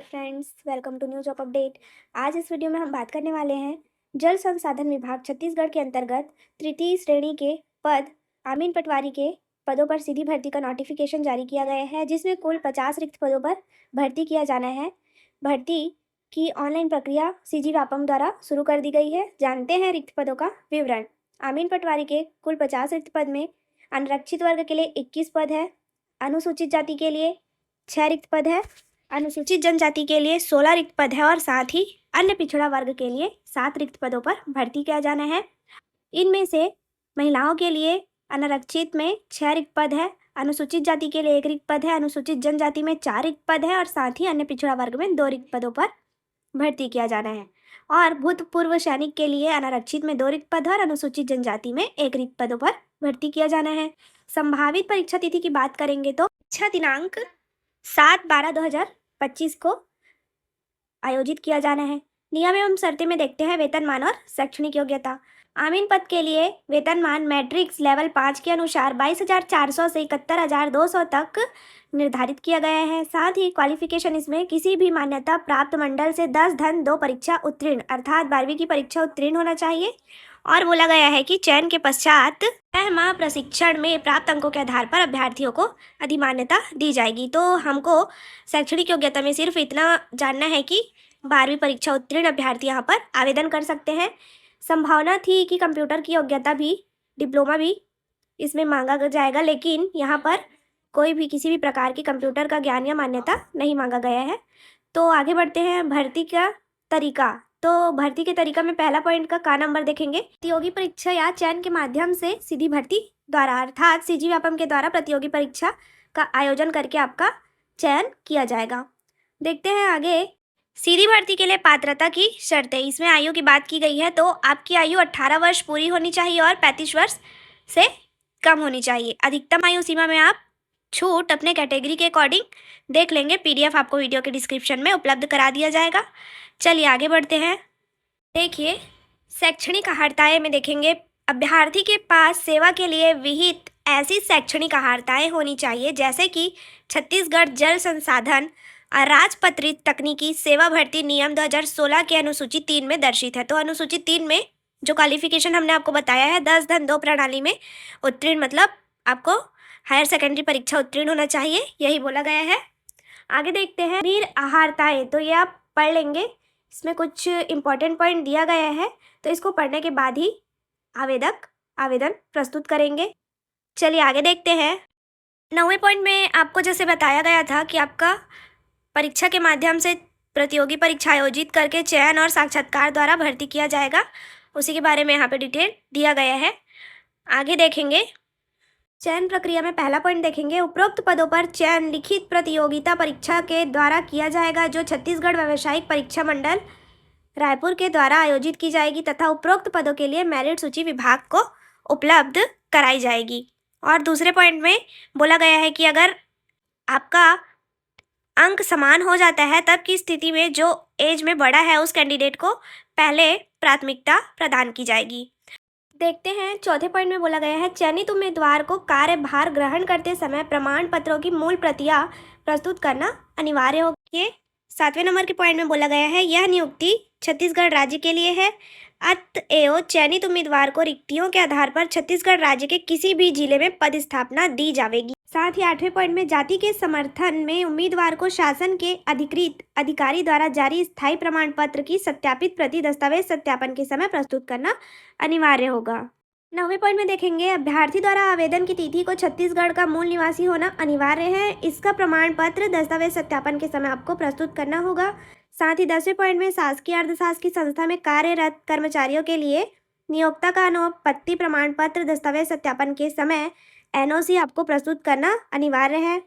Dear friends, welcome to new job update. आज इस video में हम बात करने वाले हैं जल संसाधन विभाग छत्तीसगढ़ के अंतर्गत तृतीय श्रेणी के पद आमीन पटवारी के पदों पर सीधी भर्ती का नोटिफिकेशन जारी किया गया है, जिसमें कुल 50 रिक्त पदों पर भर्ती किया जाना है। भर्ती की ऑनलाइन प्रक्रिया सीजी व्यापम द्वारा शुरू कर दी गई है। जानते हैं रिक्त पदों का विवरण। आमीन पटवारी के कुल 50 रिक्त पद में आरक्षित वर्ग के लिए 21 पद है, अनुसूचित जाति के लिए 6 रिक्त पद है, अनुसूचित जनजाति के लिए 16 रिक्त पद है और साथ ही अन्य पिछड़ा वर्ग के लिए 7 रिक्त पदों पर भर्ती किया जाना है। इनमें से महिलाओं के लिए अनारक्षित में 6 रिक्त पद है, अनुसूचित जाति के लिए 1 रिक्त पद है, अनुसूचित जनजाति में 4 रिक्त पद है और साथ ही अन्य पिछड़ा वर्ग में 2 रिक्त पदों पर भर्ती किया जाना है। और भूतपूर्व सैनिक के लिए अनारक्षित में 2 रिक्त पद और अनुसूचित जनजाति में 1 रिक्त पदों पर भर्ती किया जाना है। संभावित परीक्षा तिथि की बात करेंगे तो परीक्षा दिनांक 7/12/2025 को आयोजित किया जाना है। नियम एवं शर्तें में देखते हैं वेतनमान और शैक्षणिक योग्यता। आमीन पद के लिए वेतनमान मैट्रिक्स लेवल 5 के अनुसार 22,400 से 71,200 तक निर्धारित किया गया है। साथ ही क्वालिफिकेशन इसमें किसी भी मान्यता प्राप्त मंडल से 10-2 परीक्षा उत्तीर्ण अर्थात 12वीं की परीक्षा उत्तीर्ण होना चाहिए। और बोला गया है कि चयन के पश्चात 6 माह प्रशिक्षण में प्राप्त अंकों के आधार पर अभ्यर्थियों को अधिमान्यता दी जाएगी। तो हमको शैक्षणिक योग्यता में सिर्फ इतना जानना है कि 12वीं परीक्षा उत्तीर्ण अभ्यर्थी यहाँ पर आवेदन कर सकते हैं। संभावना थी कि कंप्यूटर की योग्यता भी, डिप्लोमा भी इसमें मांगा जाएगा, लेकिन यहाँ पर कोई भी किसी भी प्रकार की कंप्यूटर का ज्ञान या मान्यता नहीं मांगा गया है। तो आगे बढ़ते हैं भर्ती का तरीका। तो भर्ती के तरीका में पहला पॉइंट का नंबर देखेंगे। प्रतियोगी परीक्षा या चयन के माध्यम से सीधी भर्ती द्वारा अर्थात सीजी व्यापम के द्वारा प्रतियोगी परीक्षा का आयोजन करके आपका चयन किया जाएगा। देखते हैं आगे। सीधी भर्ती के लिए पात्रता की शर्तें, इसमें आयु की बात की गई है। तो आपकी आयु 18 वर्ष पूरी होनी चाहिए और 35 वर्ष से कम होनी चाहिए। अधिकतम आयु सीमा में आप छूट अपने कैटेगरी के अकॉर्डिंग देख लेंगे। PDF आपको वीडियो के डिस्क्रिप्शन में उपलब्ध करा दिया जाएगा। चलिए आगे बढ़ते हैं। देखिए शैक्षणिक अर्हताएं में देखेंगे। अभ्यर्थी के पास सेवा के लिए विहित ऐसी शैक्षणिक अर्हताएं होनी चाहिए जैसे कि छत्तीसगढ़ जल संसाधन राजपत्रित तकनीकी सेवा भर्ती नियम 2016 के अनुसूचित 3 में दर्शित है। तो अनुसूचित 3 में जो क्वालिफिकेशन हमने आपको बताया है 10-2 प्रणाली में उत्तीर्ण, मतलब आपको हायर सेकेंडरी परीक्षा उत्तीर्ण होना चाहिए, यही बोला गया है। आगे देखते हैं वीर अर्हताएं। तो ये आप पढ़ लेंगे, इसमें कुछ इंपॉर्टेंट पॉइंट दिया गया है, तो इसको पढ़ने के बाद ही आवेदक आवेदन प्रस्तुत करेंगे। चलिए आगे देखते हैं। 9वें पॉइंट में आपको जैसे बताया गया था कि आपका परीक्षा के माध्यम से प्रतियोगी परीक्षा आयोजित करके चयन और साक्षात्कार द्वारा भर्ती किया जाएगा, उसी के बारे में यहाँ पे डिटेल दिया गया है। आगे देखेंगे चयन प्रक्रिया में पहला पॉइंट देखेंगे। उपरोक्त पदों पर चयन लिखित प्रतियोगिता परीक्षा के द्वारा किया जाएगा जो छत्तीसगढ़ व्यावसायिक परीक्षा मंडल रायपुर के द्वारा आयोजित की जाएगी तथा उपरोक्त पदों के लिए मेरिट सूची विभाग को उपलब्ध कराई जाएगी। और दूसरे पॉइंट में बोला गया है कि अगर आपका अंक समान हो जाता है तब की स्थिति में जो एज में बड़ा है उस कैंडिडेट को पहले प्राथमिकता प्रदान की जाएगी। देखते हैं चौथे पॉइंट में बोला गया है चयनित उम्मीदवार को कार्यभार ग्रहण करते समय प्रमाण पत्रों की मूल प्रतियां प्रस्तुत करना अनिवार्य होगी। ये 7वें नंबर के पॉइंट में बोला गया है यह नियुक्ति छत्तीसगढ़ राज्य के लिए है, अतएव चयनित उम्मीदवार को रिक्तियों के आधार पर छत्तीसगढ़ राज्य के किसी भी जिले में पदस्थापना दी जाएगी। साथ ही 8वें पॉइंट में जाति के समर्थन में उम्मीदवार को शासन के अधिकृत अधिकारी द्वारा जारी स्थायी प्रमाण पत्र की सत्यापित प्रति दस्तावेज सत्यापन के समय प्रस्तुत करना अनिवार्य होगा। 9वें पॉइंट में देखेंगे अभ्यर्थी द्वारा आवेदन की तिथि को छत्तीसगढ़ का मूल निवासी होना अनिवार्य है। इसका प्रमाण पत्र दस्तावेज सत्यापन के समय आपको प्रस्तुत करना होगा। साथ ही 10वें पॉइंट में शासकीय अर्धशासकीय संस्था में कार्यरत कर्मचारियों के लिए नियोक्ता का अनुपत्ति प्रमाण पत्र दस्तावेज सत्यापन के समय NOC आपको प्रस्तुत करना अनिवार्य है।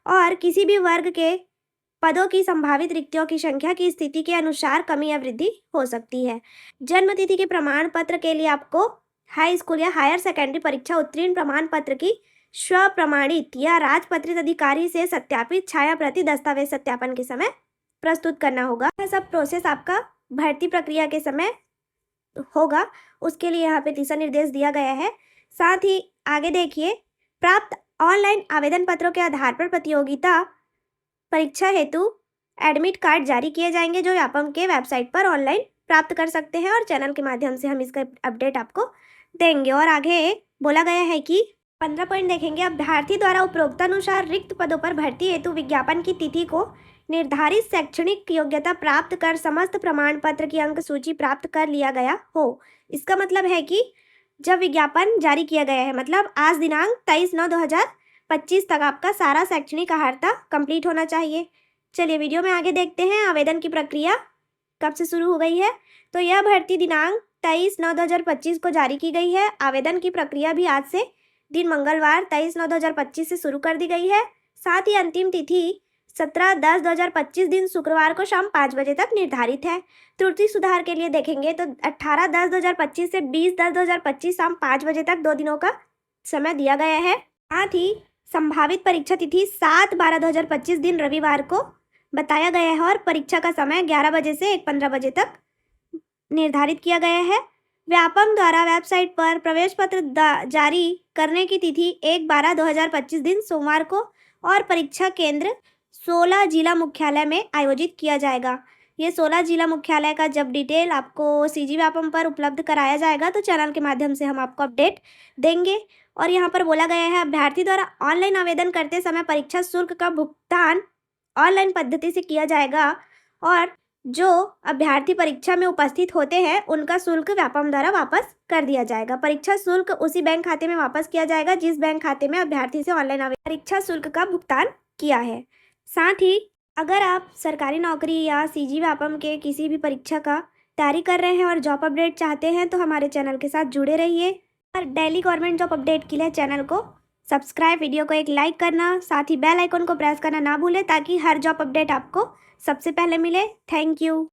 और किसी भी वर्ग के पदों की संभावित रिक्तियों की संख्या की स्थिति के अनुसार कमी या वृद्धि हो सकती है। जन्म तिथि के प्रमाण पत्र के लिए आपको हाई स्कूल या हायर सेकेंडरी परीक्षा उत्तीर्ण प्रमाण पत्र की स्वप्रमाणित या राजपत्रित अधिकारी से सत्यापित छाया प्रति दस्तावेज सत्यापन के समय प्रस्तुत करना होगा। यह सब प्रोसेस आपका भर्ती प्रक्रिया के समय होगा, उसके लिए यहाँ पे दिशा निर्देश दिया गया है। साथ ही आगे देखिए प्राप्त ऑनलाइन आवेदन पत्रों के आधार पर प्रतियोगिता परीक्षा हेतु एडमिट कार्ड जारी किए जाएंगे जो व्यापम के वेबसाइट पर ऑनलाइन प्राप्त कर सकते हैं और चैनल के माध्यम से हम इसका अपडेट आपको देंगे। और आगे बोला गया है कि 15 पॉइंट देखेंगे, अभ्यर्थी द्वारा उपरोक्तानुसार रिक्त पदों पर भर्ती हेतु विज्ञापन की तिथि को निर्धारित शैक्षणिक योग्यता प्राप्त कर समस्त प्रमाण पत्र की अंक सूची प्राप्त कर लिया गया हो। इसका मतलब है कि जब विज्ञापन जारी किया गया है, मतलब आज दिनांक 23/9/2025 तक आपका सारा शैक्षणिक अर्हता कंप्लीट होना चाहिए। चलिए वीडियो में आगे देखते हैं आवेदन की प्रक्रिया कब से शुरू हो गई है। तो यह भर्ती दिनांक 23/9/2025 को जारी की गई है। आवेदन की प्रक्रिया भी आज से दिन मंगलवार 23/9/2025 से शुरू कर दी गई है। साथ ही अंतिम तिथि 17/10/2025 दिन शुक्रवार को शाम 5 बजे तक निर्धारित है। त्रुटि सुधार के लिए देखेंगे तो 18/10/2025 से 20/10/2025 शाम 5 बजे तक 2 दिनों का समय दिया गया है। साथ ही संभावित परीक्षा तिथि 7/12/2025 दिन रविवार को बताया गया है और परीक्षा का समय 11 बजे से 1:15 बजे तक निर्धारित किया गया है। व्यापम द्वारा वेबसाइट पर प्रवेश पत्र जारी करने की तिथि 1/12/2025 दिन सोमवार को और परीक्षा केंद्र 16 जिला मुख्यालय में आयोजित किया जाएगा। ये 16 जिला मुख्यालय का जब डिटेल आपको सीजी व्यापम पर उपलब्ध कराया जाएगा तो चैनल के माध्यम से हम आपको अपडेट देंगे। और यहाँ पर बोला गया है, अभ्यर्थी द्वारा ऑनलाइन आवेदन करते समय परीक्षा शुल्क का भुगतान ऑनलाइन पद्धति से किया जाएगा और जो अभ्यर्थी परीक्षा में उपस्थित होते हैं उनका शुल्क व्यापम द्वारा वापस कर दिया जाएगा। परीक्षा शुल्क उसी बैंक खाते में वापस किया जाएगा जिस बैंक खाते में अभ्यर्थी से ऑनलाइन आवेदन परीक्षा शुल्क का भुगतान किया है। साथ ही अगर आप सरकारी नौकरी या सीजी व्यापम के किसी भी परीक्षा का तैयारी कर रहे हैं और जॉब अपडेट चाहते हैं तो हमारे चैनल के साथ जुड़े रहिए और डेली गवर्नमेंट जॉब अपडेट के लिए चैनल को सब्सक्राइब, वीडियो को एक लाइक करना, साथ ही बेल आइकन को प्रेस करना ना भूलें ताकि हर जॉब अपडेट आपको सबसे पहले मिले। Thank you.